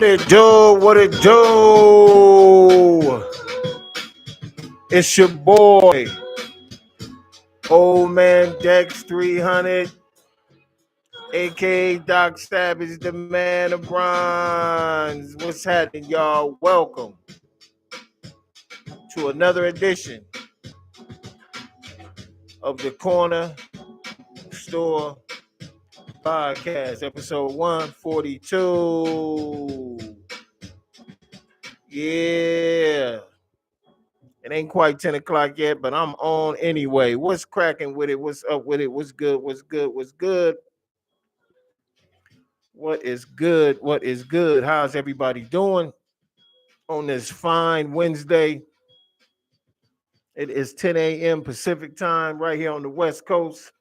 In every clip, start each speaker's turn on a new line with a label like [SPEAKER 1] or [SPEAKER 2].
[SPEAKER 1] it do? What it do? It's your boy, Old Man Dex 300, aka Doc Savage, the man of bronze. What's happening, y'all? Welcome to another edition of the Corner Store Podcast, episode 142. Yeah. It ain't quite 10 o'clock yet, but I'm on anyway. What's cracking with it? What's up with it? What's good? What's good? What's good? What is good? What is good? How's everybody doing on this fine Wednesday? It is 10 a.m. Pacific time right here on the West Coast.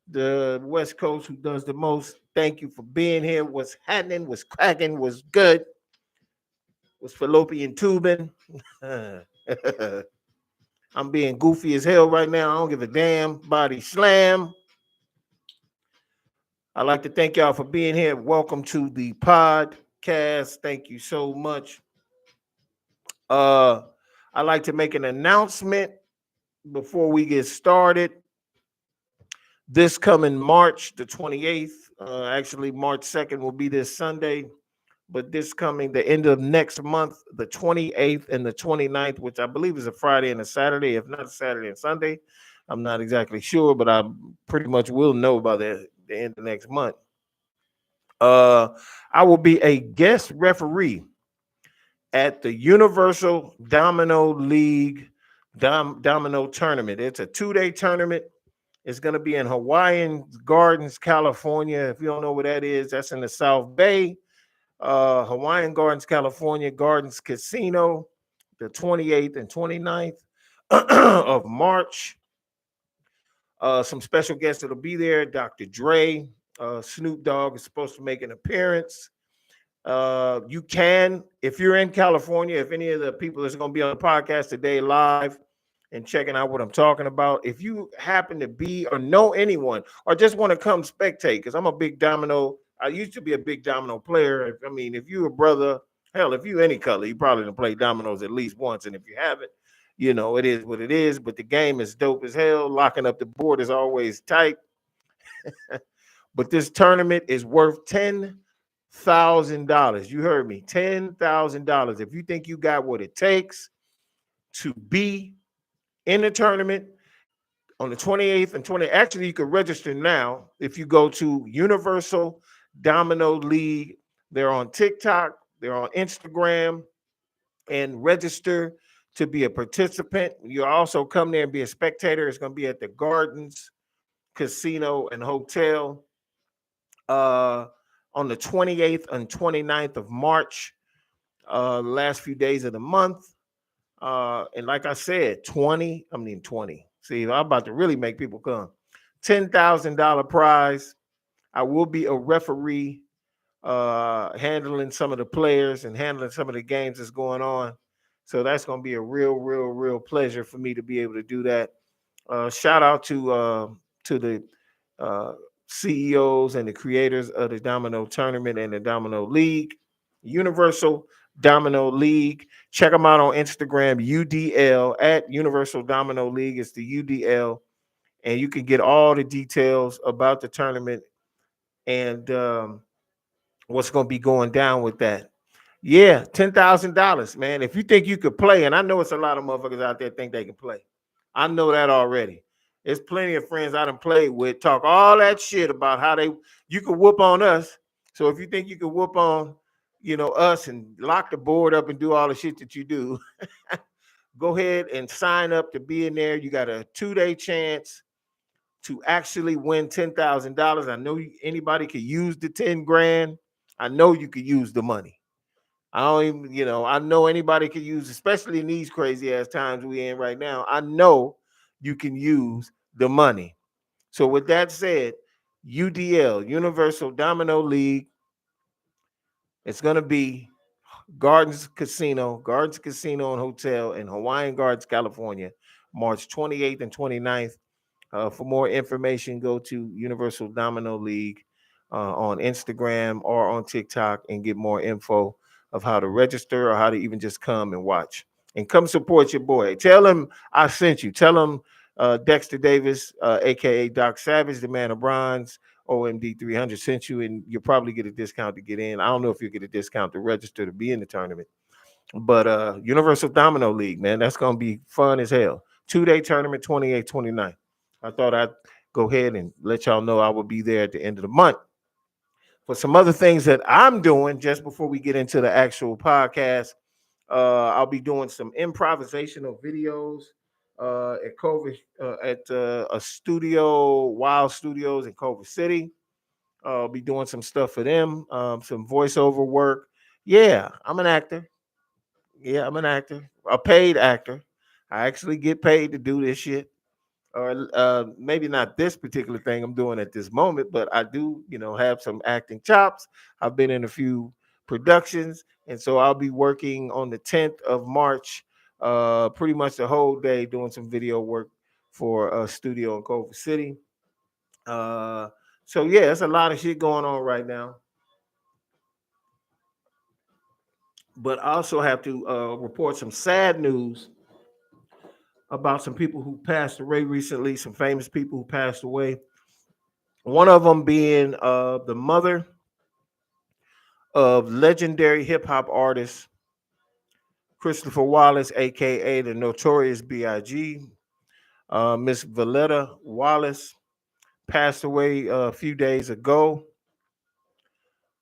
[SPEAKER 1] The West Coast who does the most. Thank you for being here. What's happening? What's cracking? What's good? What's fallopian tubing? I'm being goofy as hell right now. I don't give a damn. Body slam. I'd like to thank y'all for being here. Welcome to the podcast. Thank you so much. I'd like to make an announcement before we get started. This coming March the 28th, actually March 2nd will be this Sunday, but this coming the end of next month, the 28th and the 29th, which I believe is a Friday and a Saturday, if not a Saturday and Sunday. I'm not exactly sure, but I pretty much will know by the end of next month. I will be a guest referee at the Universal Domino League Domino Tournament. It's a 2-day tournament. It's going to be in Hawaiian Gardens, California. If you don't know where that is, that's in the South Bay. Hawaiian Gardens, California, Gardens Casino, the 28th and 29th of March. Some special guests that'll be there. Dr. Dre, Snoop Dogg is supposed to make an appearance. You can, if you're in California, if any of the people that's going to be on the podcast today live and checking out what I'm talking about, if you happen to be or know anyone or just want to come spectate, because I'm a big domino. I used to be a big domino player. If you're a brother, hell, if you any color, you probably done play dominoes at least once. And if you haven't, you know, it is what it is. But the game is dope as hell. Locking up the board is always tight. But this tournament is worth $10,000. You heard me, $10,000. If you think you got what it takes to be in the tournament on the 28th and 20th, actually, you can register now if you go to Universal Domino League. They're on TikTok, they're on Instagram, and register to be a participant. You also come there and be a spectator. It's going to be at the Gardens Casino and Hotel on the 28th and 29th of March, last few days of the month. And like I said, 20. See, I'm about to really make people come. $10,000 prize. I will be a referee, handling some of the players and handling some of the games that's going on. So that's going to be a real pleasure for me to be able to do that. Shout out to the CEOs and the creators of the Domino Tournament and the Domino League, Universal Domino League. Check them out on Instagram, UDL, at Universal Domino League. It's the UDL, and you can get all the details about the tournament and what's going to be going down with that. Yeah, $10,000, man. If you think you could play, and I know it's a lot of motherfuckers out there think they can play. I know that already. There's plenty of friends I done played with talk all that shit about how you could whoop on us. So if you think you could whoop on, us and lock the board up and do all the shit that you do, go ahead and sign up to be in there. You got a 2-day chance to actually win $10,000. I know anybody could use the 10 grand. I know you could use the money. I don't even, I know anybody could use, especially in these crazy ass times we in right now. I know you can use the money. So with that said, UDL, Universal Domino League, it's going to be Gardens Casino and Hotel in Hawaiian Gardens, California, March 28th and 29th. For more information, go to Universal Domino League on Instagram or on TikTok and get more info of how to register or how to even just come and watch and come support your boy. Tell him I sent you. Tell him Dexter Davis, aka Doc Savage, the man of bronze, OMD 300 sent you, and you'll probably get a discount to get in. I don't know if you get a discount to register to be in the tournament, but Universal Domino League, man, that's gonna be fun as hell. 2-day tournament, 28, 29. I thought I'd go ahead and let y'all know I will be there at the end of the month. For some other things that I'm doing, just before we get into the actual podcast, I'll be doing some improvisational videos at a studio, Wild Studios in Culver City. I'll be doing some stuff for them, some voiceover work. Yeah, I'm an actor. Yeah, I'm an actor, a paid actor. I actually get paid to do this shit. Or maybe not this particular thing I'm doing at this moment, but I do, have some acting chops. I've been in a few productions, and so I'll be working on the 10th of March, pretty much the whole day doing some video work for a studio in Culver City. Uh, so yeah, there's a lot of shit going on right now. But I also have to report some sad news about some people who passed away recently, some famous people who passed away. One of them being the mother of legendary hip hop artist Christopher Wallace, aka the Notorious B.I.G. Miss Valletta Wallace passed away a few days ago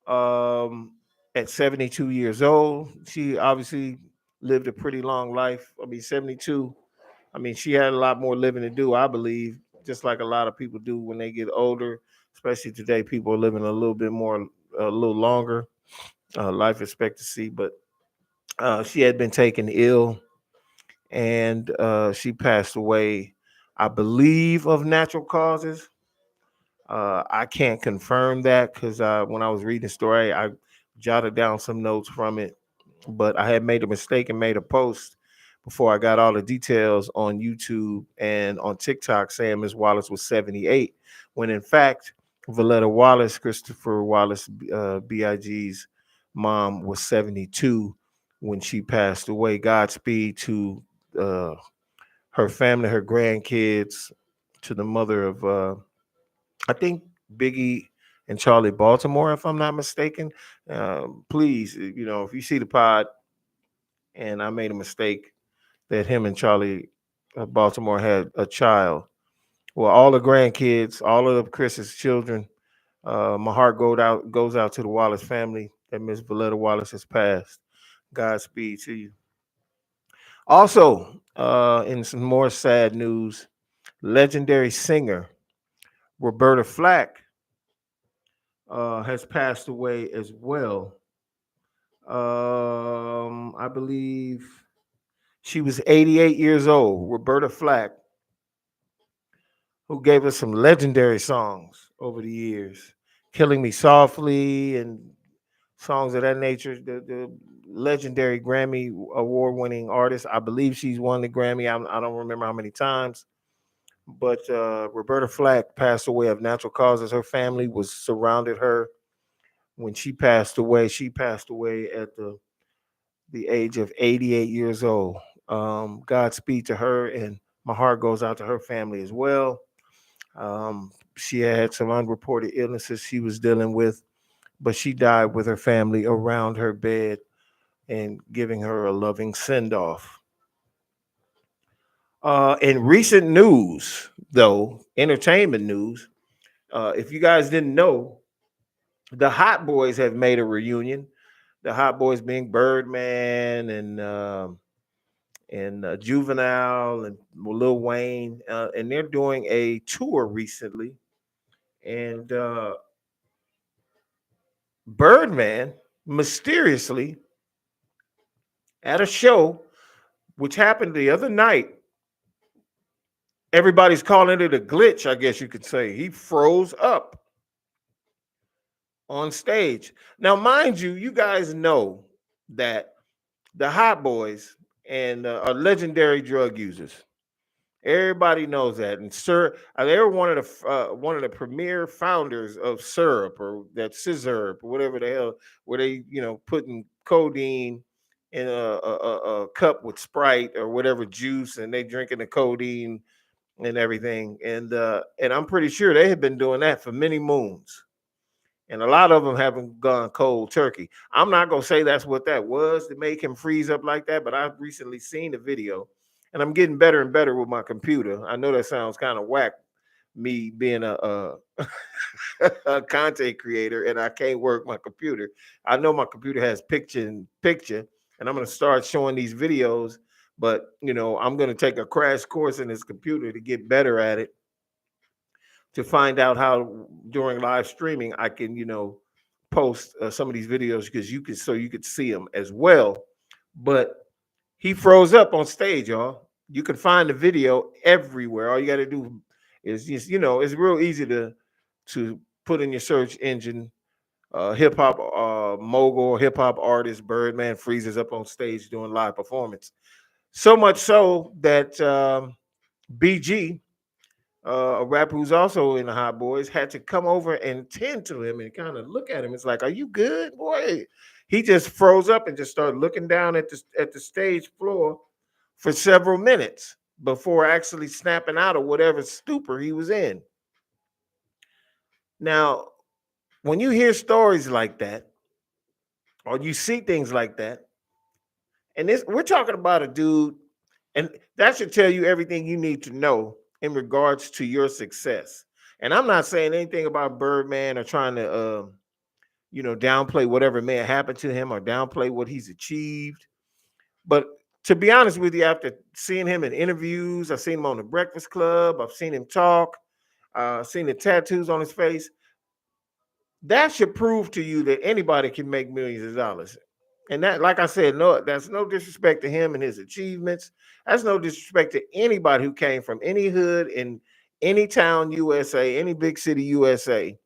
[SPEAKER 1] um, at 72 years old. She obviously lived a pretty long life. I mean, 72. I mean, she had a lot more living to do, I believe, just like a lot of people do when they get older. Especially today, people are living a little bit more, a little longer life expectancy. But she had been taken ill, and she passed away, I believe, of natural causes. I can't confirm that because when I was reading the story, I jotted down some notes from it, but I had made a mistake and made a post before I got all the details on YouTube and on TikTok saying Miss Wallace was 78, when in fact, Valletta Wallace, Christopher Wallace, BIG's mom, was 72 when she passed away. Godspeed to uh, her family, her grandkids, to the mother of I think Biggie and Charlie Baltimore, if I'm not mistaken. Please, if you see the pod and I made a mistake that him and Charlie Baltimore had a child, well, all the grandkids, all of Chris's children, my heart goes out to the Wallace family that Miss Valletta Wallace has passed. Godspeed to you. Also, in some more sad news, legendary singer Roberta Flack has passed away as well. I believe she was 88 years old. Roberta Flack, who gave us some legendary songs over the years, "Killing Me Softly" and songs of that nature. The legendary Grammy award-winning artist. I believe she's won the Grammy. I don't remember how many times. But Roberta Flack passed away of natural causes. Her family was surrounded her when she passed away. She passed away at the age of 88 years old. Godspeed to her, and my heart goes out to her family as well. She had some unreported illnesses she was dealing with, but she died with her family around her bed and giving her a loving send off. In recent news, though, entertainment news, if you guys didn't know, the Hot Boys have made a reunion. The Hot Boys being Birdman and Juvenile and Lil Wayne, and they're doing a tour recently. And Birdman mysteriously at a show, which happened the other night, everybody's calling it a glitch, I guess you could say. He froze up on stage. Now, mind you, you guys know that the Hot Boys and are legendary drug users. Everybody knows that. And they were one of the premier founders of syrup or that scissor or whatever the hell, where they putting codeine in a cup with Sprite or whatever juice, and they drinking the codeine and everything. And I'm pretty sure they have been doing that for many moons. And a lot of them haven't gone cold turkey. I'm not gonna say that's what that was to make him freeze up like that, but I've recently seen the video, and I'm getting better and better with my computer. I know that sounds kind of whack, me being a content creator, and I can't work my computer. I know my computer has picture, and I'm gonna start showing these videos. But I'm gonna take a crash course in this computer to get better at it, to find out how during live streaming I can, post some of these videos because you could see them as well. But he froze up on stage, y'all. You can find the video everywhere. All you got to do is just, it's real easy to put in your search engine, hip hop mogul, hip hop artist Birdman freezes up on stage doing live performance. So much so that BG, a rapper who's also in the Hot Boys, had to come over and tend to him and kind of look at him. It's like, "Are you good, boy?" He just froze up and just started looking down at the stage floor for several minutes before actually snapping out of whatever stupor he was in. Now, when you hear stories like that, or you see things like that, and this we're talking about a dude, and that should tell you everything you need to know in regards to your success. And I'm not saying anything about Birdman or trying to downplay whatever may have happened to him or downplay what he's achieved. But to be honest with you, after seeing him in interviews, I've seen him on the Breakfast Club, I've seen him talk, seen the tattoos on his face. That should prove to you that anybody can make millions of dollars. And that, like I said, no, that's no disrespect to him and his achievements. That's no disrespect to anybody who came from any hood in any town USA, any big city USA,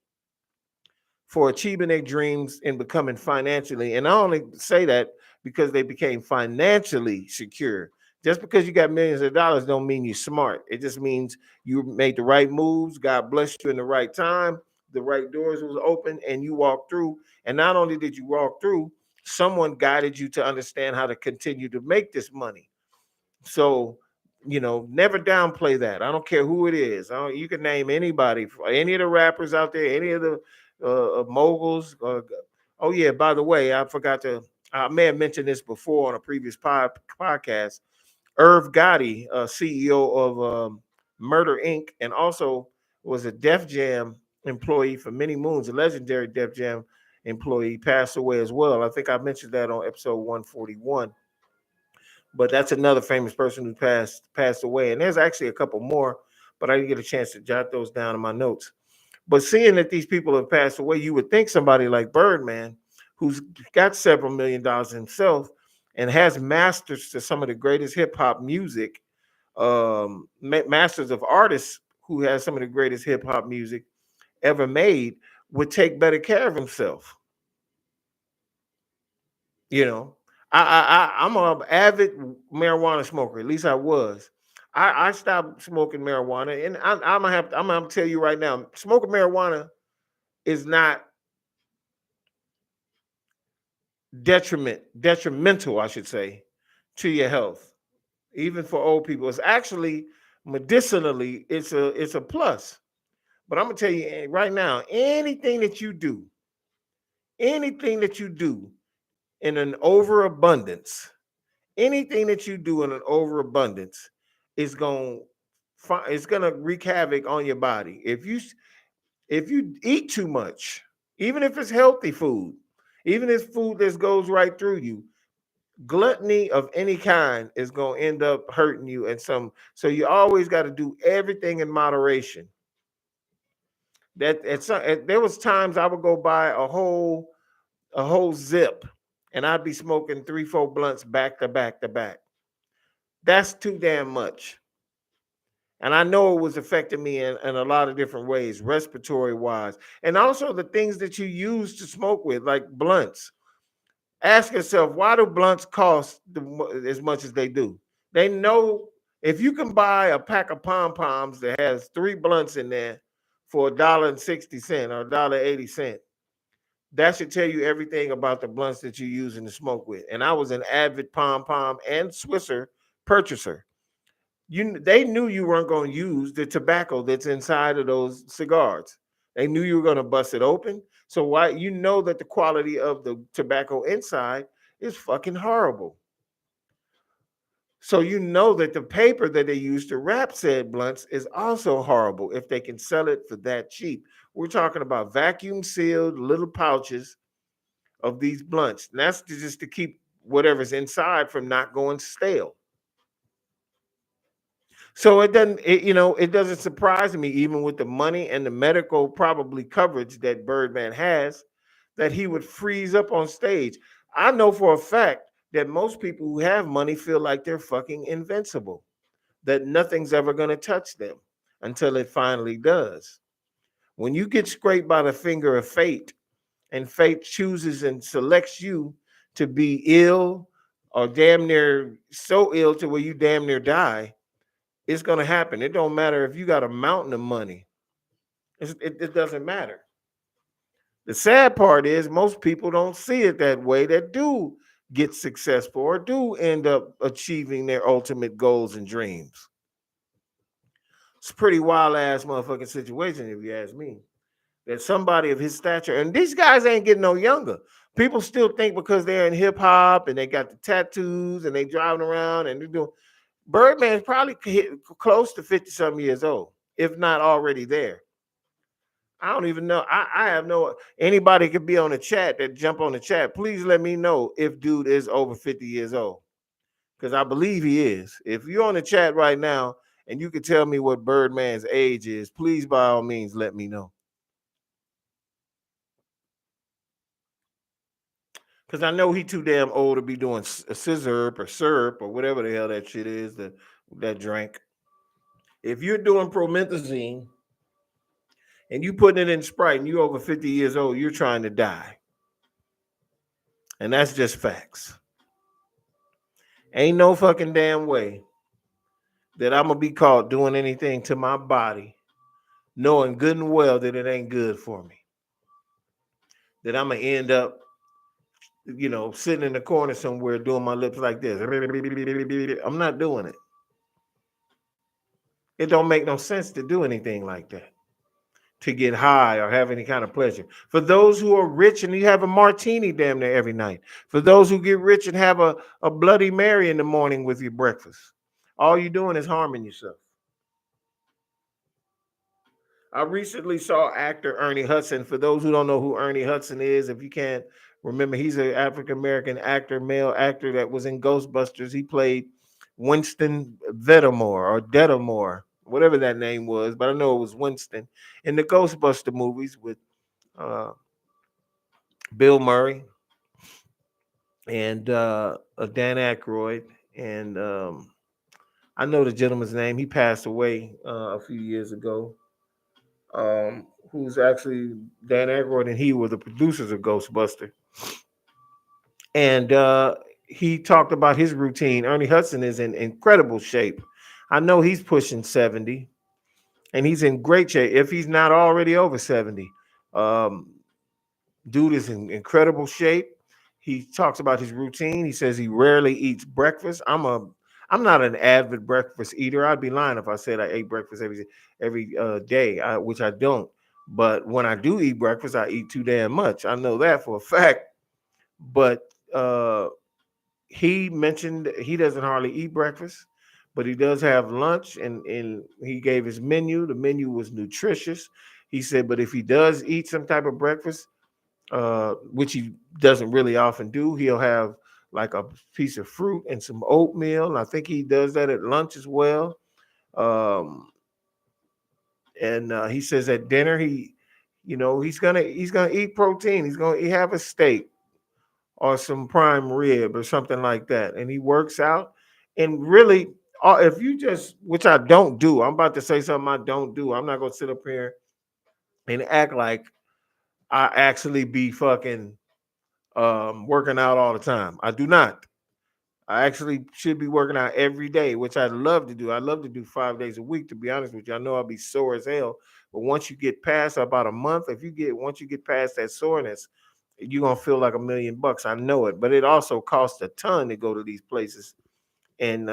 [SPEAKER 1] for achieving their dreams and becoming financially. And I only say that because they became financially secure. Just because you got millions of dollars don't mean you're smart. It just means you made the right moves. God blessed you in the right time. The right doors was open and you walked through. And not only did you walk through, someone guided you to understand how to continue to make this money. So, never downplay that. I don't care who it is. You can name anybody, any of the rappers out there, any of the moguls. Oh yeah, by the way, I may have mentioned this before on a previous podcast. Irv Gotti, CEO of Murder Inc., and also was a Def Jam employee for many moons, a legendary Def Jam employee, passed away as well. I think I mentioned that on episode 141. But that's another famous person who passed away. And there's actually a couple more, but I didn't get a chance to jot those down in my notes. But seeing that these people have passed away, you would think somebody like Birdman, who's got several million dollars himself and has masters to some of the greatest hip hop music, masters of artists who has some of the greatest hip hop music ever made, would take better care of himself. You know, I'm an avid marijuana smoker. At least I was. I stopped smoking marijuana, and I'm gonna tell you right now, smoking marijuana is not detrimental, I should say, to your health, even for old people. It's actually medicinally, it's a plus. But I'm gonna tell you right now, anything that you do in an overabundance, anything that you do in an overabundance is going it's going to wreak havoc on your body. If you eat too much, even if it's healthy food, even if food that goes right through you, gluttony of any kind is going to end up hurting you. And so you always got to do everything in moderation. There was times I would go buy a whole zip, and I'd be smoking 3-4 blunts back to back to back. That's too damn much. And I know it was affecting me in a lot of different ways, respiratory wise, and also the things that you use to smoke with, like blunts. Ask yourself, why do blunts cost as much as they do? They know If you can buy a pack of pom poms that has 3 blunts in there for $1.60 or $1.80, that should tell you everything about the blunts that you're using to smoke with. And I was an avid pom pom and Swisser purchaser. They knew you weren't going to use the tobacco that's inside of those cigars. They knew you were going to bust it open. So why you know that the quality of the tobacco inside is fucking horrible. So you know that the paper that they use to wrap said blunts is also horrible if they can sell it for that cheap. We're talking about vacuum sealed little pouches of these blunts. And that's just to keep whatever's inside from not going stale. So it doesn't surprise me, even with the money and the medical probably coverage that Birdman has, that he would freeze up on stage. I know for a fact that most people who have money feel like they're fucking invincible, that nothing's ever going to touch them until it finally does. When you get scraped by the finger of fate, and fate chooses and selects you to be ill or damn near so ill to where you damn near die, it's going to happen. It don't matter if you got a mountain of money. It doesn't matter. The sad part is most people don't see it that way, that do get successful or do end up achieving their ultimate goals and dreams. It's a pretty wild ass motherfucking situation, if you ask me. That somebody of his stature, and these guys ain't getting no younger. People still think because they're in hip hop and they got the tattoos and they driving around and they're doing. Birdman's probably close to 50 something years old, if not already there. I don't even know. I have no anybody could be on the chat that jump on the chat. Please let me know if dude is over 50 years old. Because I believe he is. If you're on the chat right now and you can tell me what Birdman's age is, please by all means let me know. Because I know he too damn old to be doing a scissor or syrup or whatever the hell that shit is, that drink. If you're doing promethazine and you putting it in Sprite and you over 50 years old, you're trying to die. And that's just facts. Ain't no fucking damn way that I'm gonna be caught doing anything to my body, knowing good and well that it ain't good for me. That I'm gonna end up, sitting in the corner somewhere doing my lips like this. I'm not doing it. It don't make no sense to do anything like that, to get high or have any kind of pleasure. For those who are rich and you have a martini damn near every night. For those who get rich and have a Bloody Mary in the morning with your breakfast. All you're doing is harming yourself. I recently saw actor Ernie Hudson. For those who don't know who Ernie Hudson is, if you can't remember, he's an African American actor, male actor that was in Ghostbusters. He played Winston Vettermore or Dettamore, whatever that name was, but I know it was Winston in the Ghostbuster movies with uh, Bill Murray and Dan Aykroyd. And I know the gentleman's name. He passed away a few years ago. Who's actually Dan Aykroyd and he were the producers of Ghostbuster. And he talked about his routine. Ernie Hudson is in incredible shape. I know he's pushing 70 and he's in great shape if he's not already over 70. Um, Dude is in incredible shape. He talks about his routine. He says he rarely eats breakfast. I'm not an avid breakfast eater. I'd be lying if I said I ate breakfast every day, which I don't. But when I do eat breakfast, I eat too damn much. I know that for a fact. But he mentioned he doesn't hardly eat breakfast, but he does have lunch, and he gave his menu. The menu was nutritious. He said, but if he does eat some type of breakfast, which he doesn't really often do. He'll have like a piece of fruit and some oatmeal. And I think he does that at lunch as well. Um, and he says at dinner he's gonna eat protein. He's gonna have a steak or some prime rib or something like that. And he works out. And really, if you just, which I don't do, I'm about to say something I don't do. I'm not gonna sit up here and act like I actually be fucking working out all the time. I do not. I actually should be working out every day, which I love to do. I love to do 5 days a week, to be honest with you. I know I'll be sore as hell, but once you get past about a month, once you get past that soreness, you're gonna feel like $1,000,000. I know it, but it also costs a ton to go to these places and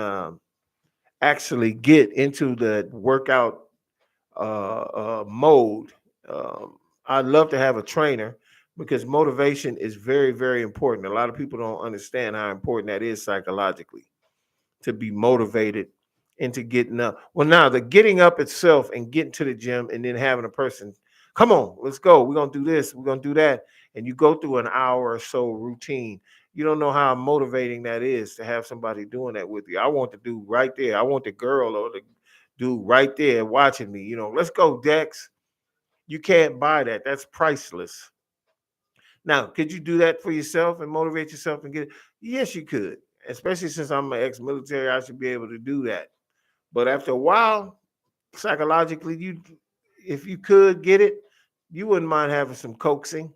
[SPEAKER 1] actually get into the workout mode. I'd love to have a trainer because motivation is very, very important. A lot of people don't understand how important that is psychologically to be motivated into getting up. Well, now the getting up itself and getting to the gym and then having a person, come on, let's go. We're gonna do this, we're gonna do that. And you go through an hour or so routine. You don't know how motivating that is to have somebody doing that with you. I want the dude right there. I want the girl or the dude right there watching me. Let's go, Dex. You can't buy that. That's priceless. Now, could you do that for yourself and motivate yourself and get it? Yes, you could. Especially since I'm an ex-military, I should be able to do that. But after a while, psychologically, if you could get it, you wouldn't mind having some coaxing.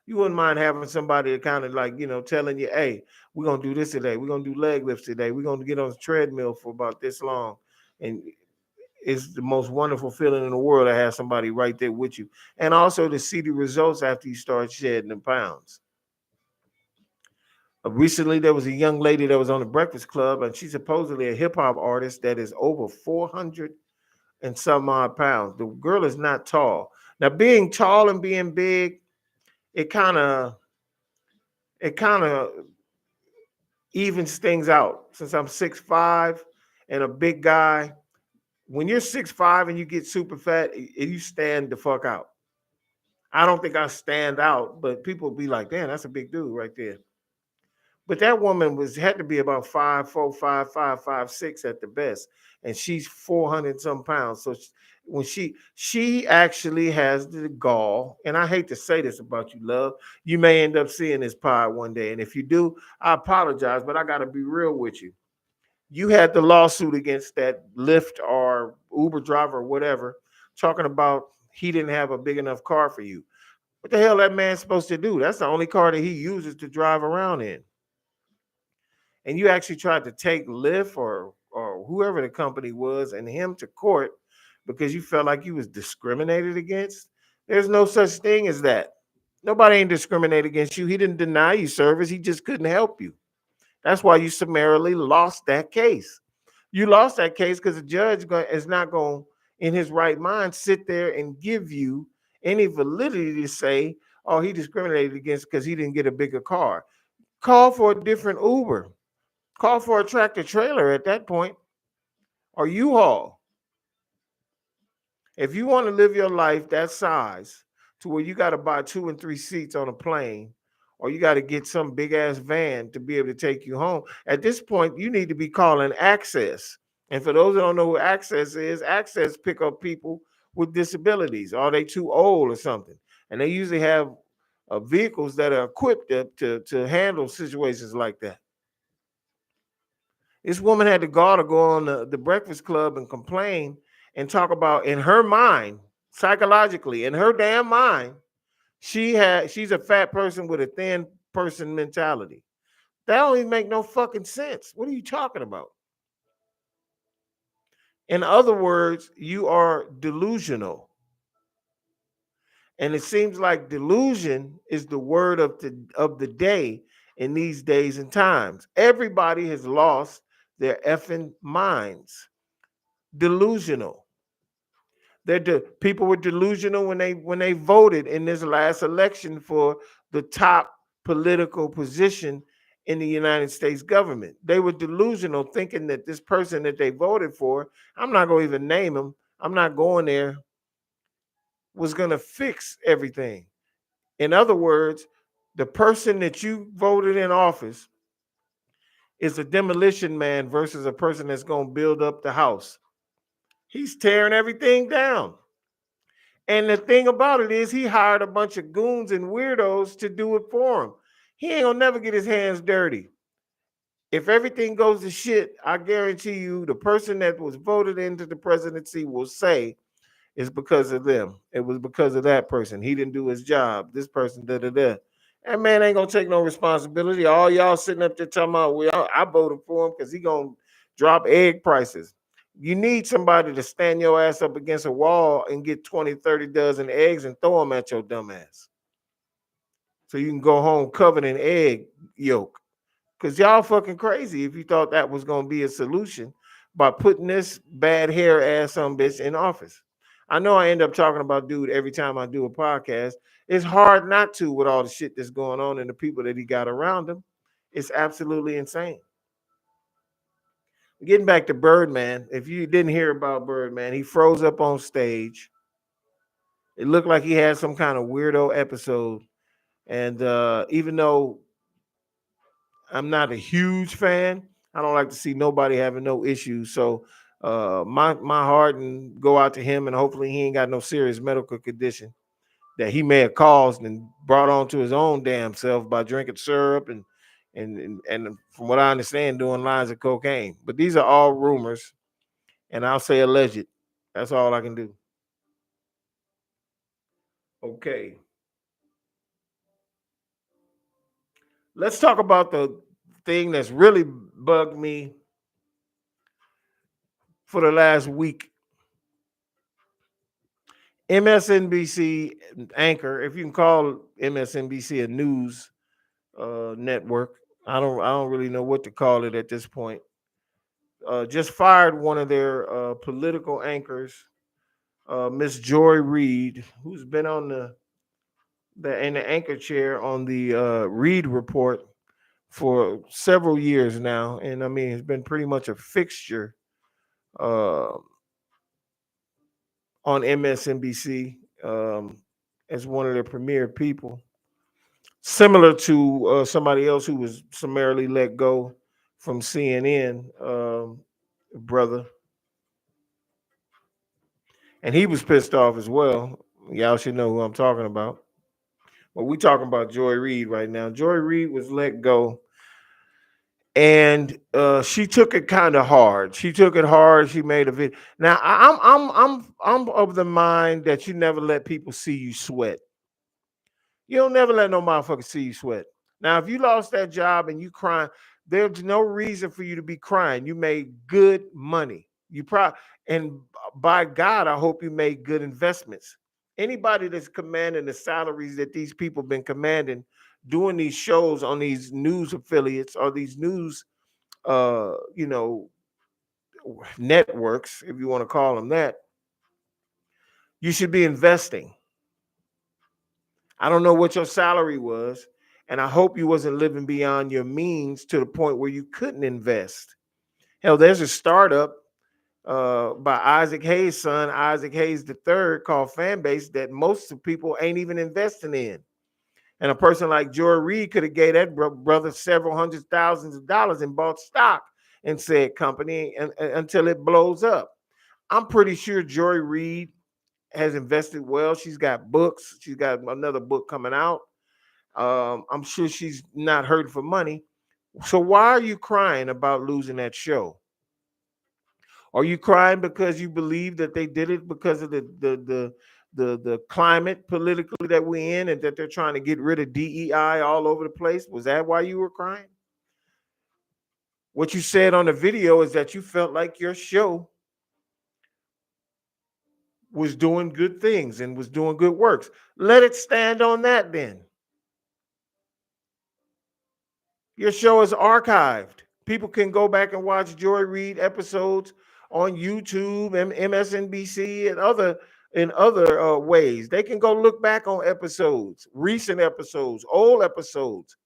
[SPEAKER 1] You wouldn't mind having somebody to kind of like, telling you, hey, we're gonna do this today. We're gonna do leg lifts today. We're gonna get on the treadmill for about this long. And it's the most wonderful feeling in the world to have somebody right there with you. And also to see the results after you start shedding the pounds. Recently, there was a young lady that was on the Breakfast Club, and she's supposedly a hip hop artist that is over 400 and some odd pounds. The girl is not tall. Now, being tall and being big, it kind of it kind of evens things out. Since I'm 6'5" and a big guy, when you're 6'5" and you get super fat, you stand the fuck out. I don't think I stand out, but people be like, "Damn, that's a big dude right there." But that woman had to be about 5'4", 5'5", 5'6" at the best, and she's 400 some pounds. So when she actually has the gall, and I hate to say this about you, love, you may end up seeing this pod one day, and if you do, I apologize, but I got to be real with you. You had the lawsuit against that Lyft or Uber driver or whatever, talking about he didn't have a big enough car for you. What the hell that man's supposed to do? That's the only car that he uses to drive around in. And you actually tried to take Lyft or whoever the company was and him to court because you felt like you was discriminated against. There's no such thing as that. Nobody ain't discriminated against you. He didn't deny you service. He just couldn't help you. That's why you summarily lost that case. You lost that case because the judge is not going, in his right mind, sit there and give you any validity to say, oh, he discriminated against because he didn't get a bigger car. Call for a different Uber. Call for a tractor trailer at that point, or U-Haul. If you want to live your life that size to where you got to buy 2 and 3 seats on a plane, or you got to get some big ass van to be able to take you home, at this point, you need to be calling Access. And for those that don't know who Access is, Access pick up people with disabilities. Are they too old or something? And they usually have vehicles that are equipped to handle situations like that. This woman had the gall to go on the Breakfast Club and complain and talk about, in her mind, psychologically, in her damn mind, she's a fat person with a thin person mentality. That don't even make no fucking sense. What are you talking about? In other words, you are delusional. And it seems like delusion is the word of the day in these days and times. Everybody has lost their effing minds. Delusional. People were delusional when they voted in this last election for the top political position in the United States government. They were delusional, thinking that this person that they voted for, I'm not going to even name him, I'm not going there, was going to fix everything. In other words, the person that you voted in office is a demolition man versus a person that's going to build up the house. He's tearing everything down. And the thing about it is he hired a bunch of goons and weirdos to do it for him. He ain't gonna never get his hands dirty. If everything goes to shit, I guarantee you the person that was voted into the presidency will say it's because of them. It was because of that person. He didn't do his job. This person, da da da. That man ain't gonna take no responsibility. All y'all sitting up there talking about, well, I voted for him because he gonna drop egg prices. You need somebody to stand your ass up against a wall and get 20, 30 dozen eggs and throw them at your dumb ass. So you can go home covered in egg yolk. Because y'all fucking crazy if you thought that was gonna be a solution by putting this bad hair ass some bitch in office. I know I end up talking about dude every time I do a podcast. It's hard not to with all the shit that's going on and the people that he got around him. It's absolutely insane. Getting back to Birdman, if you didn't hear about Birdman, he froze up on stage. It looked like he had some kind of weirdo episode. And even though I'm not a huge fan, I don't like to see nobody having no issues. So my heart and go out to him, and hopefully he ain't got no serious medical condition that he may have caused and brought on to his own damn self by drinking syrup and from what I understand, doing lines of cocaine. But these are all rumors, and I'll say alleged. That's all I can do. Okay. Let's talk about the thing that's really bugged me for the last week. MSNBC anchor, if you can call MSNBC a news network, I don't really know what to call it at this point. Just fired one of their political anchors, Miss Joy Reid, who's been on the in the anchor chair on the Reid Report for several years now, and I mean, it's been pretty much a fixture uh, on MSNBC as one of their premier people, similar to somebody else who was summarily let go from CNN, brother, and he was pissed off as well. Y'all should know who I'm talking about. But we talking about Joy Reid right now. Joy Reid was let go, and she took it kind of hard. She took it hard. She made a video. Now I'm of the mind that you never let people see you sweat. You don't never let no motherfucker see you sweat. Now, if you lost that job and you crying, there's no reason for you to be crying. You made good money. You probably, and by God, I hope you made good investments. Anybody that's commanding the salaries that these people been commanding, doing these shows on these news affiliates or these news, you know, networks, if you want to call them that, you should be investing. I don't know what your salary was, and I hope you wasn't living beyond your means to the point where you couldn't invest. Hell, there's a startup by Isaac Hayes' son, Isaac Hayes the third, called Fanbase that most of people ain't even investing in. And a person like Joy Reid could have gave that brother several hundred thousands of dollars and bought stock in said company until it blows up. I'm pretty sure Joy Reid has invested well. She's got books. She's got another book coming out. I'm sure she's not hurting for money. So why are you crying about losing that show? Are you crying because you believe that they did it because of the climate politically that we're in and that they're trying to get rid of DEI all over the place? Was that why you were crying? What you said on the video is that you felt like your show was doing good things and was doing good works. Let it stand on that then. Your show is archived. People can go back and watch Joy Reid episodes on YouTube and MSNBC and other ways. They can go look back on episodes, recent episodes, old episodes.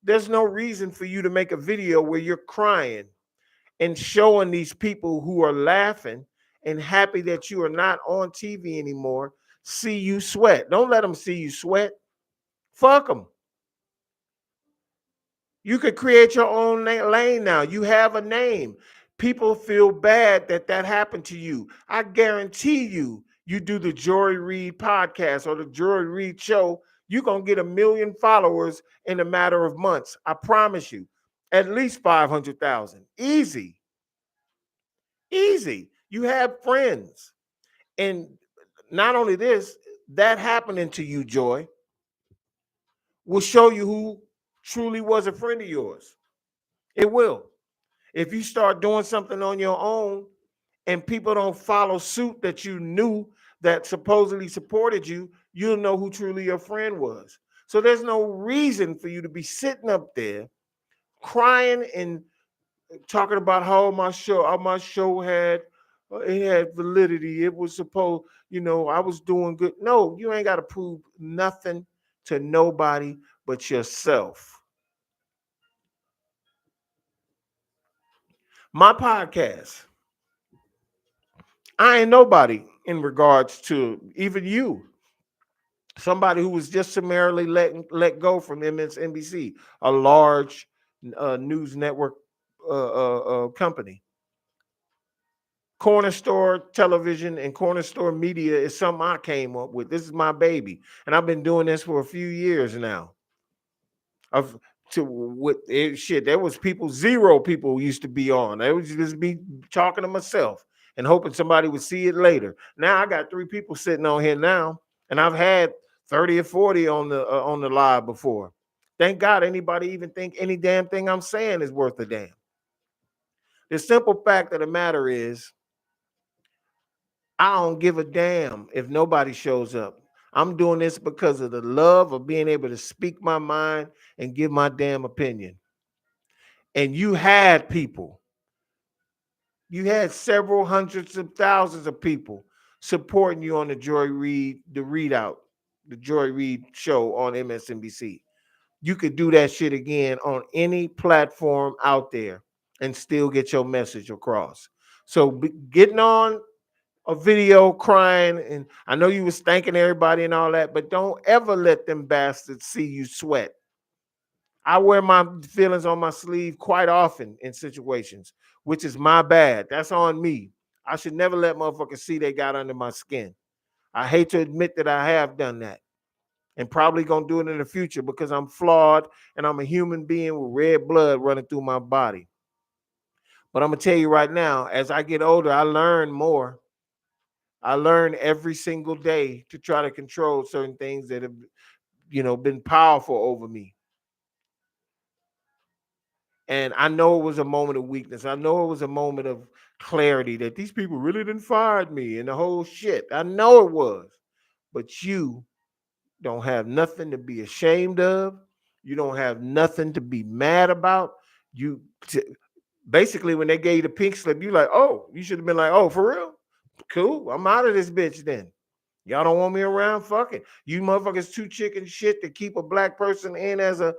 [SPEAKER 1] There's no reason for you to make a video where you're crying and showing these people who are laughing and happy that you are not on TV anymore see you sweat. Don't let them see you sweat. Fuck them. You could create your own lane now. You have a name. People feel bad that that happened to you. I guarantee you, you do the Joy Reid podcast or the Joy Reid show, you're going to get 1 million followers in a matter of months. I promise you. At least 500,000. Easy. Easy. You have friends. And not only this, that happening to you, Joy, will show you who truly was a friend of yours. It will. If you start doing something on your own and people don't follow suit that you knew that supposedly supported you, you'll know who truly your friend was. So there's no reason for you to be sitting up there crying and talking about how my show had it had validity. It was supposed, I was doing good. No, you ain't got to prove nothing to nobody but yourself. My podcast, I ain't nobody in regards to even you. Somebody who was just summarily let go from MSNBC, a large news network company. Corner Store Television and Corner Store Media is something I came up with. This is my baby, and I've been doing this for a few years now. Of to with it, shit, there was people, zero people used to be on. It was just me talking to myself and hoping somebody would see it later. Now I got 3 people sitting on here now, and I've had 30 or 40 on the live before. Thank God anybody even think any damn thing I'm saying is worth a damn. The simple fact of the matter is, I don't give a damn if nobody shows up. I'm doing this because of the love of being able to speak my mind and give my damn opinion. And you had several hundreds of thousands of people supporting you on the Joy Reid show on MSNBC. You could do that shit again on any platform out there and still get your message across. So getting on a video crying, and I know you was thanking everybody and all that, but don't ever let them bastards see you sweat. I wear my feelings on my sleeve quite often in situations, which is my bad. That's on me. I should never let motherfuckers see they got under my skin. I hate to admit that I have done that and probably gonna do it in the future because I'm flawed and I'm a human being with red blood running through my body. But I'm gonna tell you right now, as I get older, I learn more. I learn every single day to try to control certain things that have, been powerful over me. And I know it was a moment of weakness. I know it was a moment of clarity that these people really didn't fire me and the whole shit. I know it was. But you don't have nothing to be ashamed of. You don't have nothing to be mad about. Basically, when they gave you the pink slip, you like, oh, you should have been like, oh, for real? Cool. I'm out of this bitch then. Y'all don't want me around? Fuck it. You motherfuckers too chicken shit to keep a black person in as an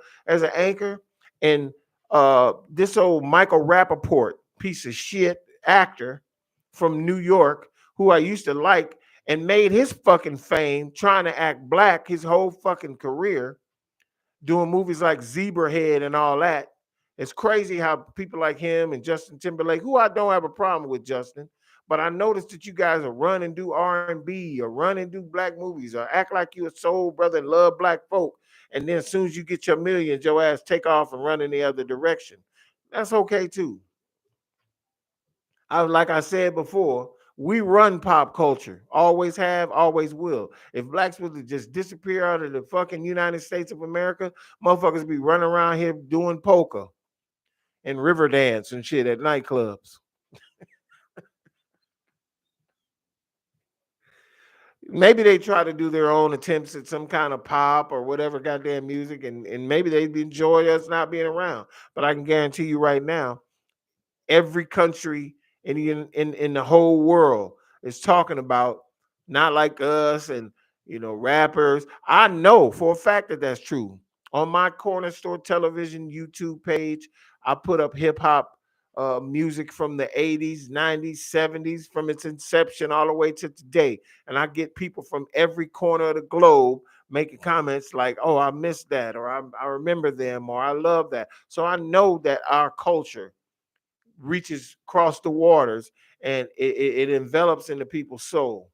[SPEAKER 1] anchor. And this old Michael Rappaport piece of shit actor from New York, who I used to like and made his fucking fame trying to act black his whole fucking career, doing movies like Zebrahead and all that. It's crazy how people like him and Justin Timberlake, who I don't have a problem with, Justin, but I noticed that you guys are run and do R&B or run and do black movies or act like you a soul brother and love black folk. And then as soon as you get your millions, your ass take off and run in the other direction. That's okay too. Like I said before, we run pop culture. Always have, always will. If blacks were to just disappear out of the fucking United States of America, motherfuckers be running around here doing polka and river dance and shit at nightclubs. Maybe they try to do their own attempts at some kind of pop or whatever goddamn music, and maybe they enjoy us not being around. But I can guarantee you right now, every country in the whole world is talking about not like us and rappers. I know for a fact that that's true. On my Corner Store Television YouTube page, I put up hip hop music from the 80s, 90s, 70s, from its inception all the way to today. And I get people from every corner of the globe making comments like, oh, I missed that, or I remember them, or I love that. So I know that our culture reaches across the waters and it envelops into people's soul.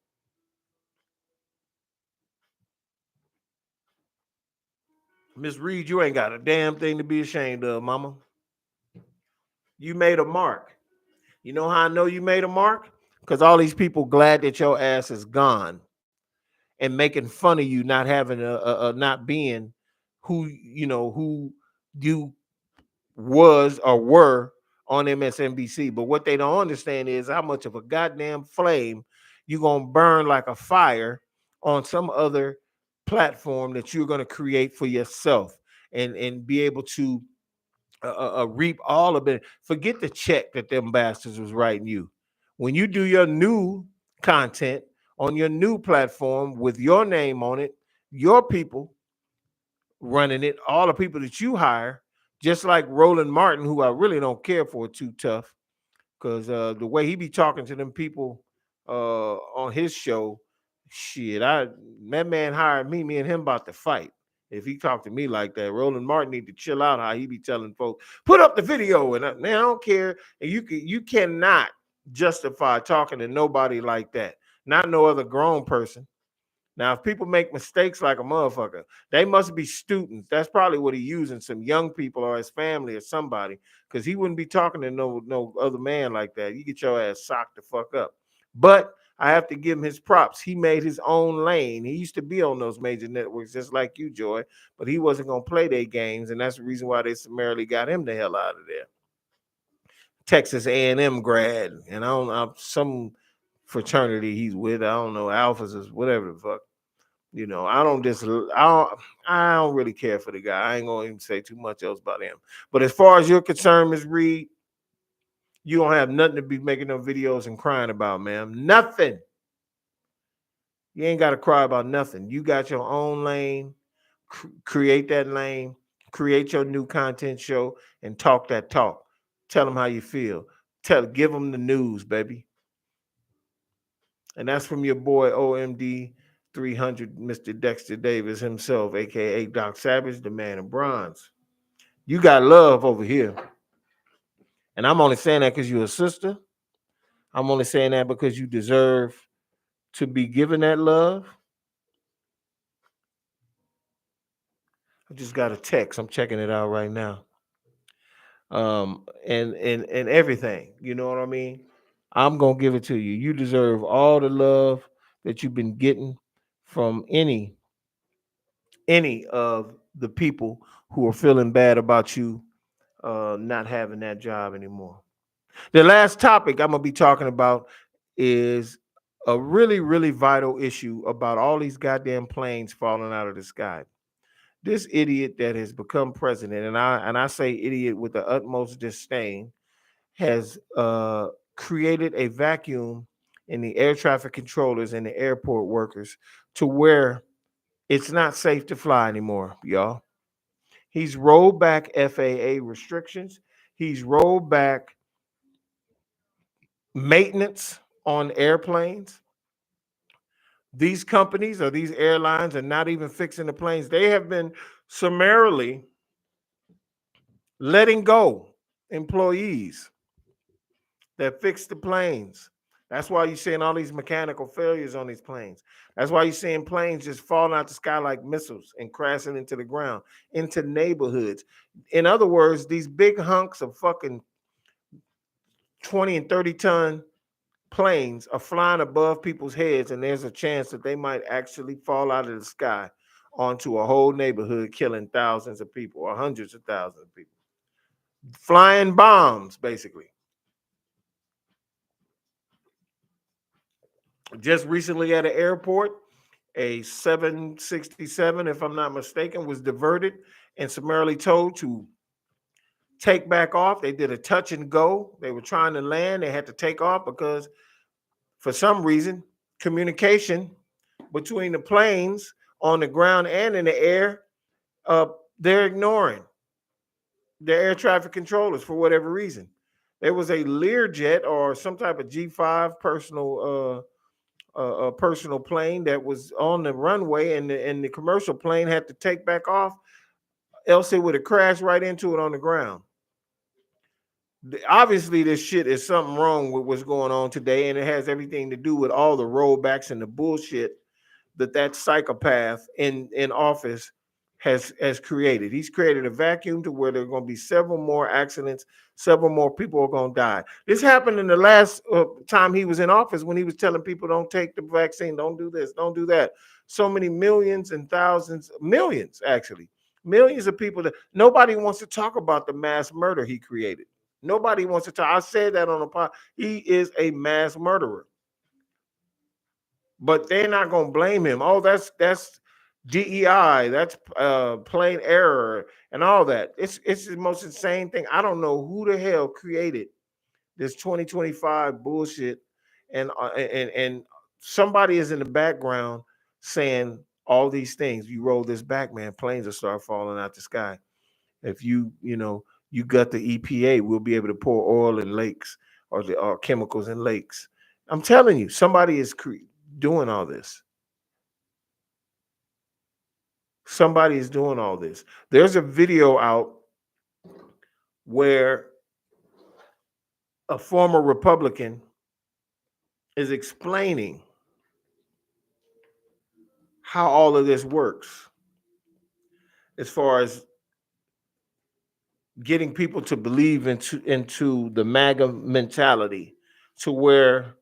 [SPEAKER 1] Miss Reed, you ain't got a damn thing to be ashamed of, mama. You made a mark. You know how I know you made a mark? Because all these people glad that your ass is gone and making fun of you not having not being who you was or were on MSNBC. But what they don't understand is how much of a goddamn flame you're gonna burn like a fire on some other platform that you're gonna create for yourself and be able to reap all of it. Forget the check that them bastards was writing you. When you do your new content on your new platform with your name on it, your people running it, all the people that you hire, just like Roland Martin, who I really don't care for too tough, because the way he be talking to them people on his show, shit, that man hired me. Me and him about to fight. If he talked to me like that, Roland Martin need to chill out. How he be telling folks, put up the video, and man, I don't care. And you cannot justify talking to nobody like that. Not no other grown person. Now, if people make mistakes like a motherfucker, they must be students. That's probably what he's using, some young people or his family or somebody, because he wouldn't be talking to no other man like that. You get your ass socked the fuck up. But I have to give him his props. He made his own lane. He used to be on those major networks just like you, Joy, but he wasn't going to play their games, and that's the reason why they summarily got him the hell out of there. Texas A&M grad, and I don't know, some fraternity he's with. I don't know, Alphas is whatever the fuck. I don't really care for the guy. I ain't gonna even say too much else about him. But as far as you're concerned, Ms. Reed, you don't have nothing to be making no videos and crying about, ma'am. Nothing. You ain't got to cry about nothing. You got your own lane. Create that lane. Create your new content show and talk that talk. Tell them how you feel. Give them the news, baby. And that's from your boy OMD 300, Mr. Dexter Davis himself, aka Doc Savage, the man of bronze. You got love over here. And I'm only saying that because you're a sister. I'm only saying that because you deserve to be given that love. I just got a text. I'm checking it out right now. And everything. You know what I mean? I'm gonna give it to you. You deserve all the love that you've been getting from any of the people who are feeling bad about you not having that job anymore. The last topic I'm gonna be talking about is a really, really vital issue about all these goddamn planes falling out of the sky. This idiot that has become president, and I say idiot with the utmost disdain, has created a vacuum in the air traffic controllers and the airport workers to where it's not safe to fly anymore, y'all. He's rolled back FAA restrictions. He's rolled back maintenance on airplanes. These companies or these airlines are not even fixing the planes. They have been summarily letting go employees that fix the planes. That's why you're seeing all these mechanical failures on these planes. That's why you're seeing planes just falling out the sky like missiles and crashing into the ground, into neighborhoods. In other words, these big hunks of fucking 20 and 30-ton planes are flying above people's heads, and there's a chance that they might actually fall out of the sky onto a whole neighborhood, killing thousands of people or hundreds of thousands of people. Flying bombs, basically. Just recently at an airport, a 767, if I'm not mistaken, was diverted and summarily told to take back off. They did a touch and go. They were trying to land. They had to take off because for some reason, communication between the planes on the ground and in the air, they're ignoring the air traffic controllers for whatever reason. There was a Learjet or some type of G5 personal plane that was on the runway, and the commercial plane had to take back off, else it would have crashed right into it on the ground. Obviously, this shit is something wrong with what's going on today, and it has everything to do with all the rollbacks and the bullshit that psychopath in office has created. He's created a vacuum to where there are going to be several more accidents, several more people are going to die. This happened in the last time he was in office when he was telling people don't take the vaccine, don't do this, don't do that. So many millions and thousands, millions actually, Millions of people that nobody wants to talk about the mass murder he created. Nobody wants to talk. I said that on the pod. He is a mass murderer. But they're not gonna blame him. Oh, that's DEI, that's plain error and all that. It's the most insane thing. I don't know who the hell created this 2025 bullshit, and somebody is in the background saying all these things. You roll this back, man, planes will start falling out the sky. If you got the EPA, we'll be able to pour oil in lakes or chemicals in lakes. I'm telling you, somebody is doing all this. Somebody is doing all this. There's a video out where a former Republican is explaining how all of this works as far as getting people to believe into the MAGA mentality, to where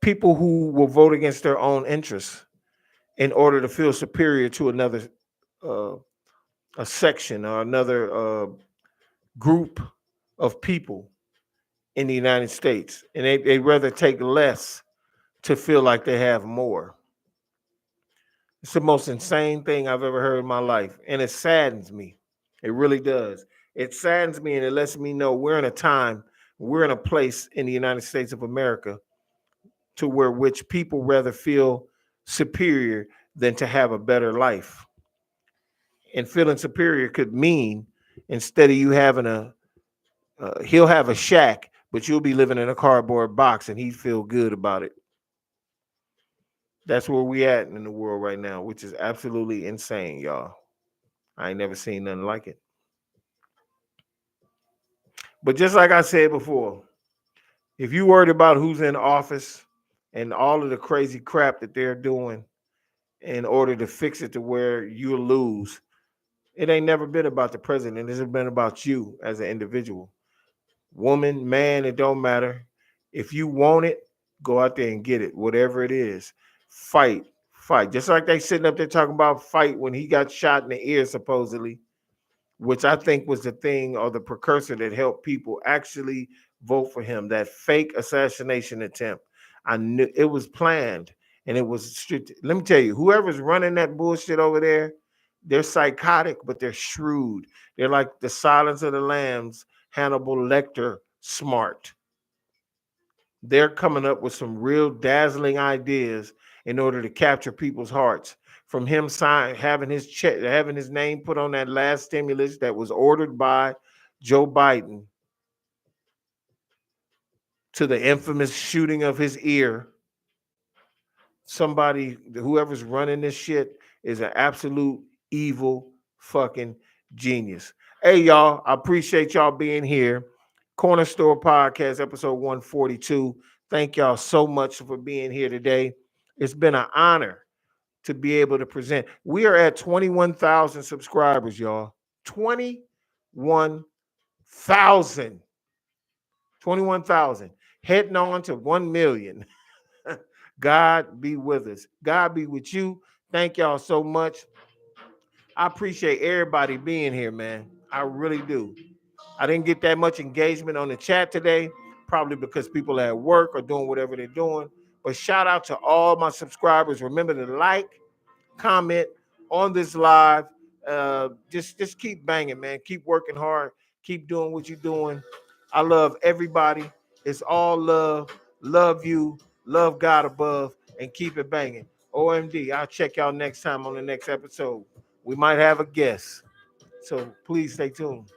[SPEAKER 1] people who will vote against their own interests in order to feel superior to another uh, a section or another group of people in the United States, and they'd rather take less to feel like they have more. It's the most insane thing I've ever heard in my life, and it saddens me. It really does. It saddens me, and it lets me know we're in a time, we're in a place in the United States of America to where which people rather feel superior than to have a better life. And feeling superior could mean instead of you having he'll have a shack, but you'll be living in a cardboard box, and he'd feel good about it. That's where we at in the world right now, which is absolutely insane, y'all. I ain't never seen nothing like it. But just like I said before, if you worried about who's in office and all of the crazy crap that they're doing in order to fix it to where you'll lose, it ain't never been about the president. It's been about you as an individual. Woman, man, it don't matter. If you want it, go out there and get it, whatever it is. Fight, fight. Just like they sitting up there talking about fight when he got shot in the ear, supposedly, which I think was the thing or the precursor that helped people actually vote for him. That fake assassination attempt. I knew it was planned and it was strict. Let me tell you, whoever's running that bullshit over there, they're psychotic, but they're shrewd. They're like the Silence of the Lambs, Hannibal Lecter smart. They're coming up with some real dazzling ideas in order to capture people's hearts. From him having his check, having his name put on that last stimulus that was ordered by Joe Biden, to the infamous shooting of his ear. Somebody, whoever's running this shit, is an absolute evil fucking genius. Hey, y'all, I appreciate y'all being here. Corner Store Podcast, episode 142. Thank y'all so much for being here today. It's been an honor to be able to present. We are at 21,000 subscribers, y'all. 21,000. 21,000. Heading on to 1 million. God be with us. God be with you. Thank y'all so much. I appreciate everybody being here, man. I really do. I didn't get that much engagement on the chat today, probably because people are at work or doing whatever they're doing. But shout out to all my subscribers. Remember to like, comment on this live. Just keep banging, man. Keep working hard. Keep doing what you're doing. I love everybody. It's all love. Love you. Love God above. And keep it banging. OMD. I'll check y'all next time on the next episode. We might have a guest. So please stay tuned.